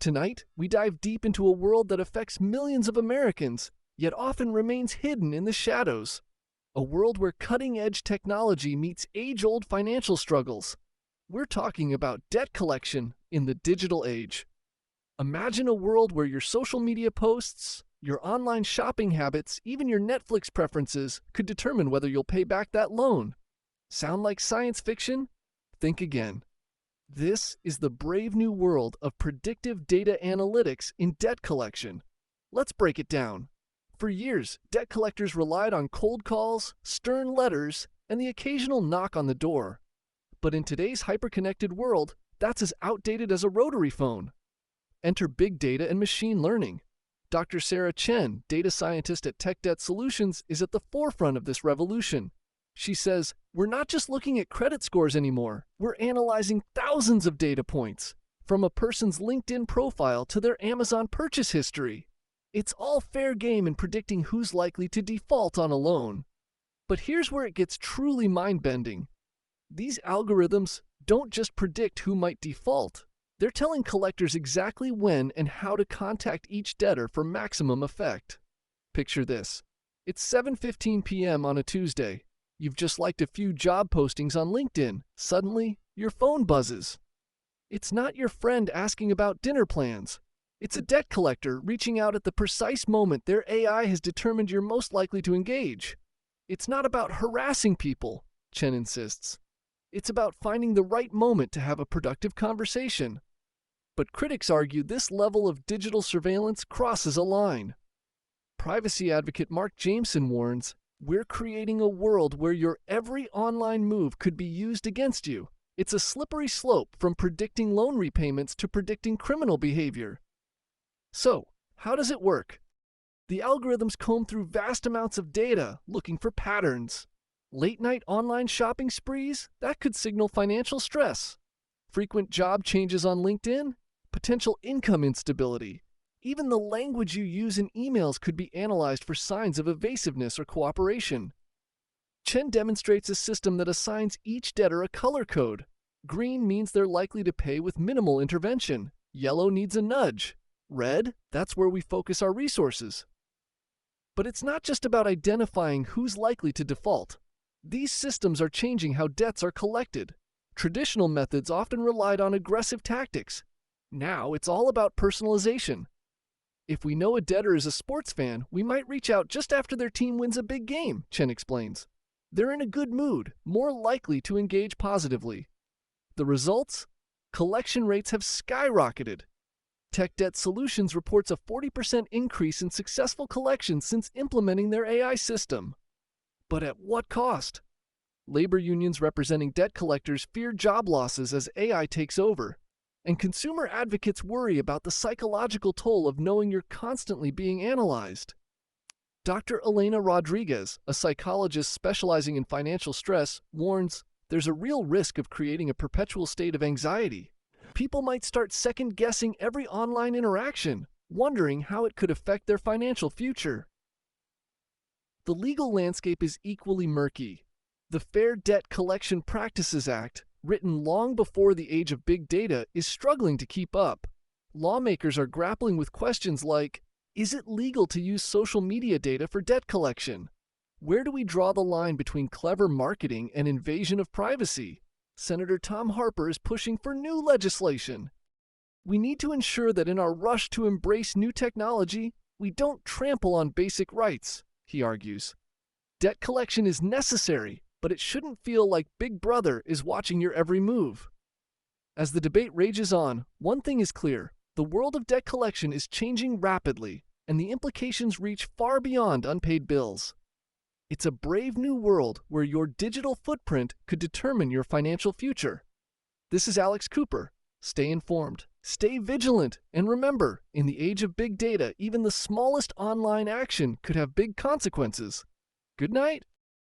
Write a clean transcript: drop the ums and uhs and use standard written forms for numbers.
Tonight, we dive deep into a world that affects millions of Americans, yet often remains hidden in the shadows. A world where cutting-edge technology meets age-old financial struggles. We're talking about debt collection in the digital age. Imagine a world where your social media posts, your online shopping habits, even your Netflix preferences could determine whether you'll pay back that loan. Sound like science fiction? Think again. This is the brave new world of predictive data analytics in debt collection. Let's break it down. For years, debt collectors relied on cold calls, stern letters, and the occasional knock on the door. But in today's hyper-connected world, that's as outdated as a rotary phone. Enter big data and machine learning. Dr. Sarah Chen, data scientist at Tech Debt Solutions, is at the forefront of this revolution. She says, "We're not just looking at credit scores anymore. We're analyzing thousands of data points, from a person's LinkedIn profile to their Amazon purchase history. It's all fair game in predicting who's likely to default on a loan." But here's where it gets truly mind-bending. These algorithms don't just predict who might default. They're telling collectors exactly when and how to contact each debtor for maximum effect. Picture this. It's 7:15 p.m. on a Tuesday. You've just liked a few job postings on LinkedIn. Suddenly, your phone buzzes. It's not your friend asking about dinner plans. It's a debt collector reaching out at the precise moment their AI has determined you're most likely to engage. It's not about harassing people, Chen insists. It's about finding the right moment to have a productive conversation. But critics argue this level of digital surveillance crosses a line. Privacy advocate Mark Jameson warns, "We're creating a world where your every online move could be used against you. It's a slippery slope from predicting loan repayments to predicting criminal behavior." So, how does it work? The algorithms comb through vast amounts of data, looking for patterns. Late-night online shopping sprees? That could signal financial stress. Frequent job changes on LinkedIn? Potential income instability. Even the language you use in emails could be analyzed for signs of evasiveness or cooperation. Chen demonstrates a system that assigns each debtor a color code. Green means they're likely to pay with minimal intervention. Yellow needs a nudge. Red, that's where we focus our resources. But it's not just about identifying who's likely to default. These systems are changing how debts are collected. Traditional methods often relied on aggressive tactics. Now it's all about personalization. If we know a debtor is a sports fan, we might reach out just after their team wins a big game, Chen explains. They're in a good mood, more likely to engage positively. The results? Collection rates have skyrocketed. Tech Debt Solutions reports a 40% increase in successful collections since implementing their AI system. But at what cost? Labor unions representing debt collectors fear job losses as AI takes over. And consumer advocates worry about the psychological toll of knowing you're constantly being analyzed. Dr. Elena Rodriguez, a psychologist specializing in financial stress, warns there's a real risk of creating a perpetual state of anxiety. People might start second-guessing every online interaction, wondering how it could affect their financial future. The legal landscape is equally murky. The Fair Debt Collection Practices Act, written long before the age of big data, is struggling to keep up. Lawmakers are grappling with questions like, is it legal to use social media data for debt collection? Where do we draw the line between clever marketing and invasion of privacy? Senator Tom Harper is pushing for new legislation. We need to ensure that in our rush to embrace new technology, we don't trample on basic rights, he argues. Debt collection is necessary, but it shouldn't feel like Big Brother is watching your every move. As the debate rages on, one thing is clear. The world of debt collection is changing rapidly, and the implications reach far beyond unpaid bills. It's a brave new world where your digital footprint could determine your financial future. This is Alex Cooper. Stay informed, stay vigilant, and remember, in the age of big data, even the smallest online action could have big consequences. Good night.